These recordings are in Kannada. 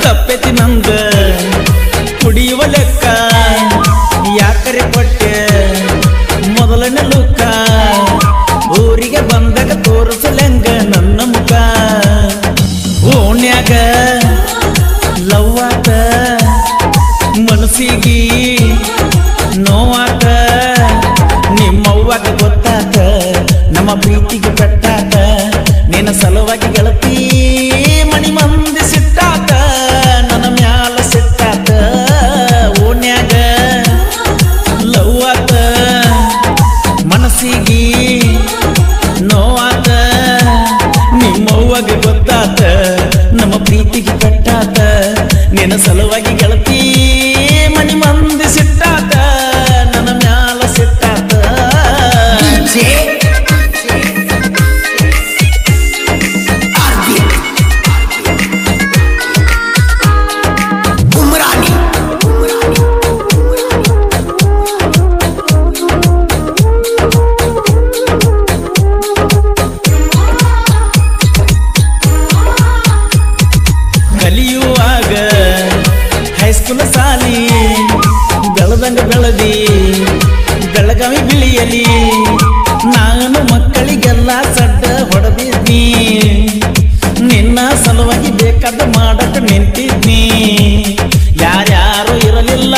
ತಪ್ಪೆತಿ ನಂದ ಕುಡಿಯುವ ಲೆಕ್ಕ ಯಾಕರೆ ಕೊಟ್ಟೆ ಮೊದಲನೇ ಲುಕ್ಕ ಊರಿಗೆ ಬಂದಾಗ ತೋರಿಸಲೆಂಗ ನನ್ನ ಮುಖ ಓಣ್ಯಾಗ ಲವ್ವಾತ ಮನಸ್ಸಿಗೆ ನೋವಾತ ನಿಮ್ಮವ್ವಾಗ ಗೊತ್ತಾತ ನಮ್ಮ ಪ್ರೀತಿಗೆ ಪೆಟ್ಟಾತ ನಿನ್ನ ಸಲುವಾಗಿ ಗೆಳತಿ ಮನಿ ಮಂದಿ ಸಿಟ್ಟಾತ ನನ್ನ ಮ್ಯಾಲ ಸಿಟ್ಟಾತ ಓಣ್ಯಾಗ ಲವ್ವಾತ ಮನಸ್ಸಿಗೆ ನೋವಾತ ನಿಮ್ಮವ್ವಾಗ ಗೊತ್ತಾತ ನಮ್ಮ ಪ್ರೀತಿಗೆ ಪೆಟ್ಟಾತ ನಿನ್ನ ಸಲುವಾಗಿ ಗೆಳತಿ ಮನಿ ಮಂದಿ ಸಿಟ್ಟಾತ ನನ್ನ ಮ್ಯಾಲ ಸಿಟ್ಟಾತ ಕಲಿಯುವಾಗ ಹೈಸ್ಕೂಲ್ ಸಾಲಿ ಬೆಳದಂಗ ಬೆಳದಿ ಬೆಳಗಾವಿ ಬಿಳಿಯಲಿ ನಾನು ಮಕ್ಕಳಿಗೆಲ್ಲ ಸಡ್ಡ ಹೊಡೆದಿದ್ನಿ ನಿನ್ನ ಸಲುವಾಗಿ ಬೇಕಾದ ಮಾಡಕ ನಿಂತಿದ್ನಿ ಯಾರ್ಯಾರು ಇರಲಿಲ್ಲ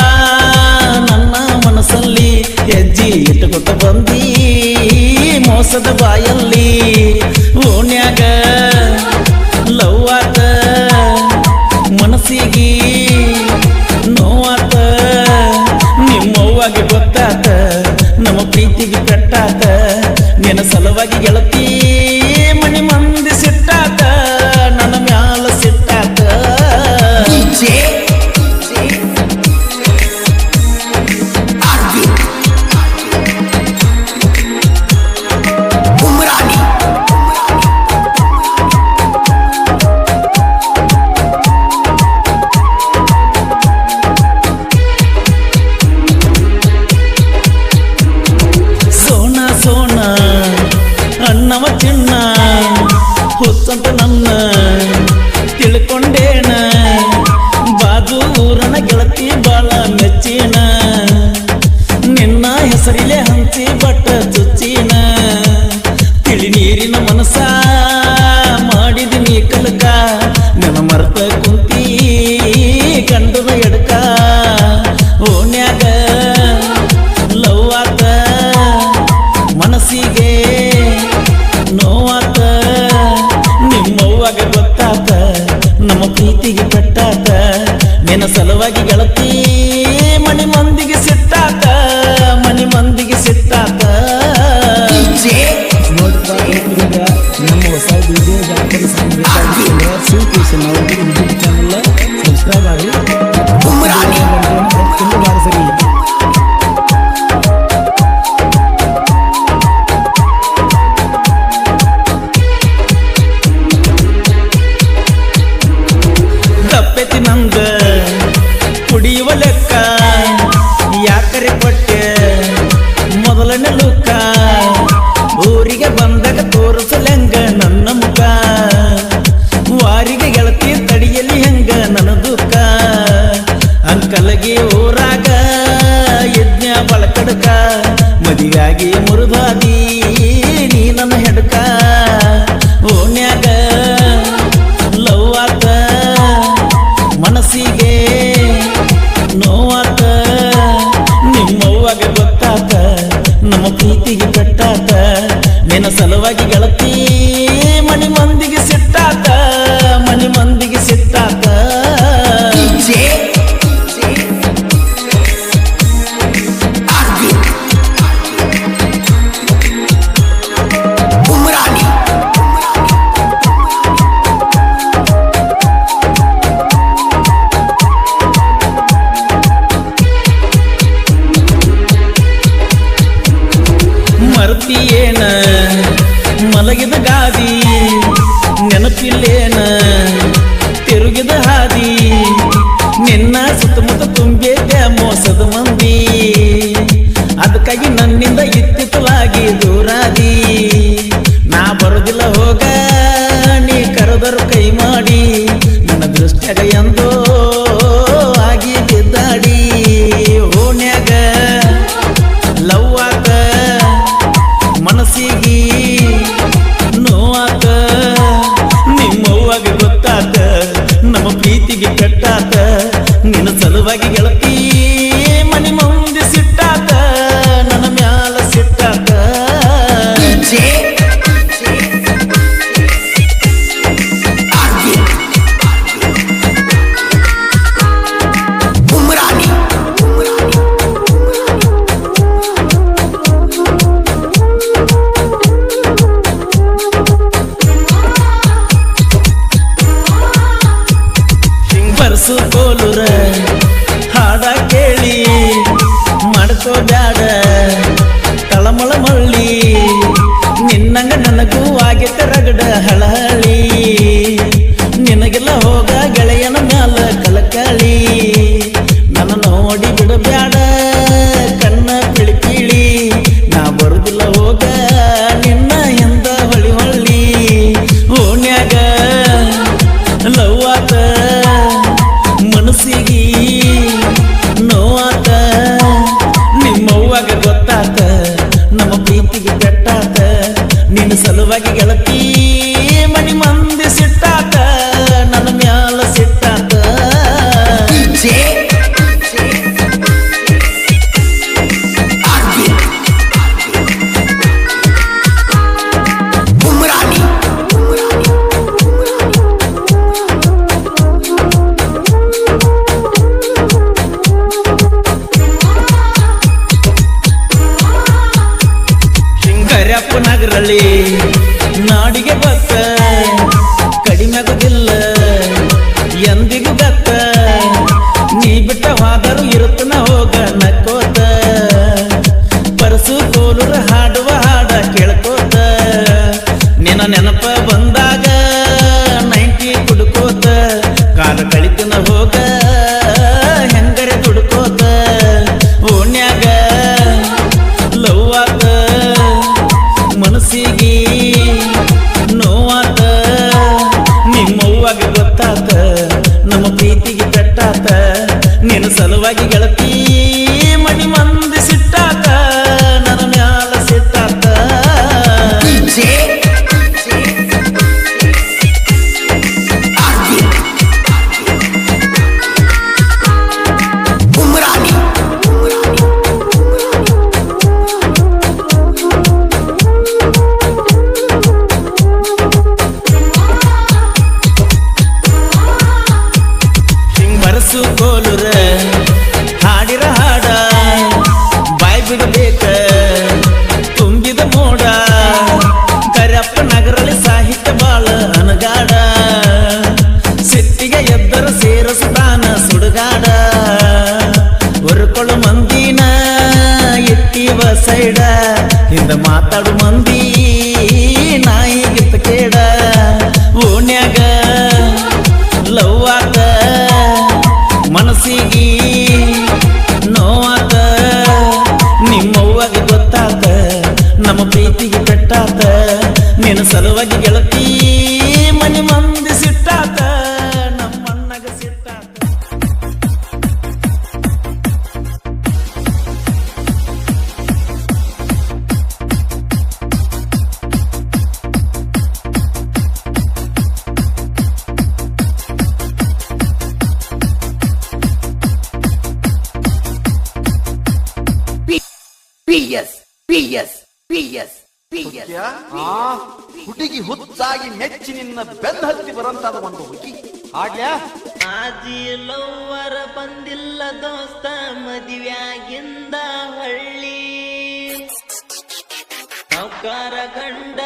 ನನ್ನ ಮನಸ್ಸಲ್ಲಿ ಹೆಜ್ಜೆ ಇಟ್ಟುಕೊತ ಬಂದಿ ಮೋಸದ ಬಾಯಲ್ಲಿ ಓಣ್ಯಾಗ ಲವ್ವಾತ ಮನಸ್ಸಿಗೆ ನೋವಾತ ನಿಮ್ಮವ್ವಾಗ ಗೊತ್ತಾತ ನಮ್ಮ ಪ್ರೀತಿಗೆ ಕಟ್ಟಾತ ನಿನ್ನ ಸಲುವಾಗಿ ಗೆಳತಿ ಮನಿ ಮಂದಿ ಸಿಟ್ಟಾತ ನನ್ನ ಮ್ಯಾಲ ಸಿಟ್ಟಾತ ಸೋನ ಅಣ್ಣವ ಚಿನ್ನ ಹುಚ್ಚಂತ ನನ್ನ ತಿಳ್ಕೊಂಡೇನ ಬಾಜು ಊರನ ಗೆಳತಿ ಬಾಳ ಮೆಚ್ಚಿನ ನಿನ್ನ ಹೆಸರಿಲೆ ಹಂಚಿ ಬಟ್ಟ ಚುಚ್ಚಿನ ತಿಳಿ ನೀರಿನ ಮನಸ ಮಾಡಿದಿನಿ ಕಲಕ ನನ್ನ ಮರ್ತ ಕುಂತಿ ಗಂಡನ ಎಡಕ ಓಣ್ಯಾಗ ಲವ್ವಾತ ಮನಸ್ಸಿಗೆ ನೋವಾತ ನಿಮ್ಮವ್ವಾಗ ಗೊತ್ತಾತ ನಮ್ಮ ಪ್ರೀತಿಗೆ ಪೆಟ್ಟಾತ ನಿನ್ನ ಸಲುವಾಗಿ ಗೆಳತಿ ಮನಿ ಮಂದಿಗೆ ಸಿಟ್ಟಾತ ಮನಿ ಮಂದಿಗೆ ಸಿಟ್ಟಾತ ನಮ್ಮ ಹೊಸ ವಿಡಿಯೋ ಜಾನಪದ ಚಾನಲ್ ಸಬ್ಸ್ಕ್ರೈಬ್ ಆಗಿ ಸರಿ ತಪ್ಪೆತಿ ನಂದ ಕುಡಿಯುವ ಲೆಕ್ಕ ಯಾಕರೆ ಕೊಟ್ಟೆ ಮೊದಲನೇ ಲುಕ್ಕ ಊರಿಗೆ ಬಂದಾಗ ತೋರಿಸಲೆಂಗ ನನ್ನ ಮುಖ ವಾರಿಗೆ ಗೆಳತಿ ತಡಿಯಲಿ ಹೆಂಗ ನನ್ನ ದುಃಖ ಅಂಕಲಗಿ ಊರಾಗ ಯಜ್ಞ ಬಳಕಡಕ ಮದಿಗಾಗಿ ಮುರುದಾದಿ ನೀ ನನ್ನ ಹೆಡಕ ಓಣ್ಯಾಗ ಲವ್ವಾತ ಮನಸ್ಸಿಗೆ ಮ್ಯಾಗ ಎಂದೋ ಆಗಿ ಬಿದ್ದಾಡಿ ಓಣ್ಯಾಗ ಲವ್ ಆತ ಮನಸ್ಸಿಗೆ ನೋವಾತ ನಿಮ್ಮವ್ವಾಗ ಗೊತ್ತಾತ ನಮ್ಮ ಪ್ರೀತಿಗೆ ಕಟ್ಟಾತ ನಿನ್ನ ಸಲುವಾಗಿ ಗೆಳತಿ ಮನಿ ಮುಂದೆ ಸಿಟ್ಟಾತ ನನ್ನ ಮ್ಯಾಲ ಸಿಟ್ಟಾತ ಬರ್ಸು ಕೋಲುರ ಹಾಡ ಕೇಳಿ ಮಾಡ್ಕೋ ಬ್ಯಾಡ ತಳಮಳ ಮಳ್ಳಿ ನಿನ್ನಂಗ ನನಗೂ ಆಗೈತೆ ರಗಡ ಹಳಹಳಿ ನಿನಗೆಲ್ಲ ಹೋಗ ಗೆಳೆಯನ ಮ್ಯಾಲ ಕಲಕಳಿ ನನ್ನ ನೋಡಿ ಬಿಡಬ್ಯಾಡ ಕಣ್ಣ ಪಿಳಿಪಿಳಿ ನಾ ಬರುದಿಲ್ಲ ಹೋಗ ನಿನ್ನ ಹಿಂದ ಹೊಳಿ ಹೊಳ್ಳಿ ಓಣ್ಯಾಗ ಲವ್ ಆತ ಮನಸ್ಸಿಗೆ ನೋವಾತ ನಿಮ್ಮವ್ವಾಗ ಗೊತ್ತಾತ ನಮ್ಮ ಪ್ರೀತಿಗೆ ಕೆಟ್ಟಾತ ನಿನ್ನ ಸಲುವಾಗಿ ಗೆಳತಿ ಮನಿ ಮಂದಿ ಸಿಟ್ಟಾತ ನನ್ನ ಮ್ಯಾಲ ಸಿಟ್ಟಾತ ಕರ್ಯಪ್ಪ ನಗರಳ್ಳಿ ನಾಡಿಗೆ ಬತ್ತ ಕಡಿಮೆಗುದಿಲ್ಲ ಎಂದಿಗೂ ಗತ್ತ ನೀ ಬಿಟ್ಟ ಹೋದರು ಇರುತ್ತನ ಹೋಗ ನಕ್ಕೋತ ಪರಸು ಕೋಲುರ ಹಾಡುವ ಹಾಡ ಕೇಳ್ಕೋತ ನಿನ್ನ ನೆನಪ ಬಂದಾಗ 90 ಕುಡ್ಕೋತ ಕಾಲ ಕಳಿತನ ಹೋಗ ಹೆಂಗರೆ ದುಡ್ಕೋತ ಓಣ್ಯಾಗ ಲವ್ ಆತ ಮನಸ್ಸಿಗೆ ನೋವಾತ ನಿಮ್ಮವ್ವಾಗ ಗೊತ್ತಾತ ನಮ್ಮ ಪ್ರೀತಿಗೆ ಕಟ್ಟಾತ ನಿನ್ನ ಸಲುವಾಗಿ ಗೆಳತಿ ಮನಿ ಮಂದಿ ಸಿಟ್ಟಾತ ನನ್ನ ಮ್ಯಾಲ ಸಿಟ್ಟಾತ ಬರ್ಸು ಕೋಲುರ ಹಾಡಿರ ಹಾಡ ಬಾಯ್ ಬಿಡಬೇಕ ತುಂಬಿದ ಮೋಡ ಕರ್ಯಪ್ಪ ನಗರಲ್ಲಿ ಸಾಹಿತ್ಯ ಬಾಳ ಅನಗಾಡ ಸಿಟ್ಟಿಗೆ ಎದ್ದರ ಸೇರಸುತ್ತಾನ ಸುಡುಗಾಡ ಹೊರಕೊಳ್ಳು ಮಂದಿನ ಇಟ್ಟಿವ ಸೈಡ ಹಿಂದ ಮಾತಾಡು ಮಂದಿ ನಾಯಿಗಿತ್ತ ಕೇಡ ಓಣ್ಯಾಗ ಲವ್ ಆತ ಮನಸ್ಸಿಗೆ ನೋವಾತ ನಿಮ್ಮವ್ವಾಗ ಗೊತ್ತಾತ ನಮ್ಮ ಪ್ರೀತಿಗೆ ಕಟ್ಟಾತ ನಿನ್ನ ಸಲುವಾಗಿ ಗೆಳತಿ ಮನಿ ಮಂದಿ ಸಿಟ್ಟಾತ ನಮ್ಮಣ್ಣಗ ಸಿಟ್ಟಾತ ಹುಡುಗಿ ಹುಚ್ಚಾಗಿ ಮೆಚ್ಚಿ ನಿನ್ನ ಬೆನ್ನ ಹತ್ತಿ ಬರಂತಾದ ಒಂದು ಹುಡುಗಿ ಹಾಡ್ಯಾ ಆಜಿ ಲವ್ವರ ಬಂದಿಲ್ಲ ದೋಸ್ತ ಮದುವೆಯಾಗಿಂದ ಹಳ್ಳಿ ಸಾವ್ಕಾರ ಗಂಡ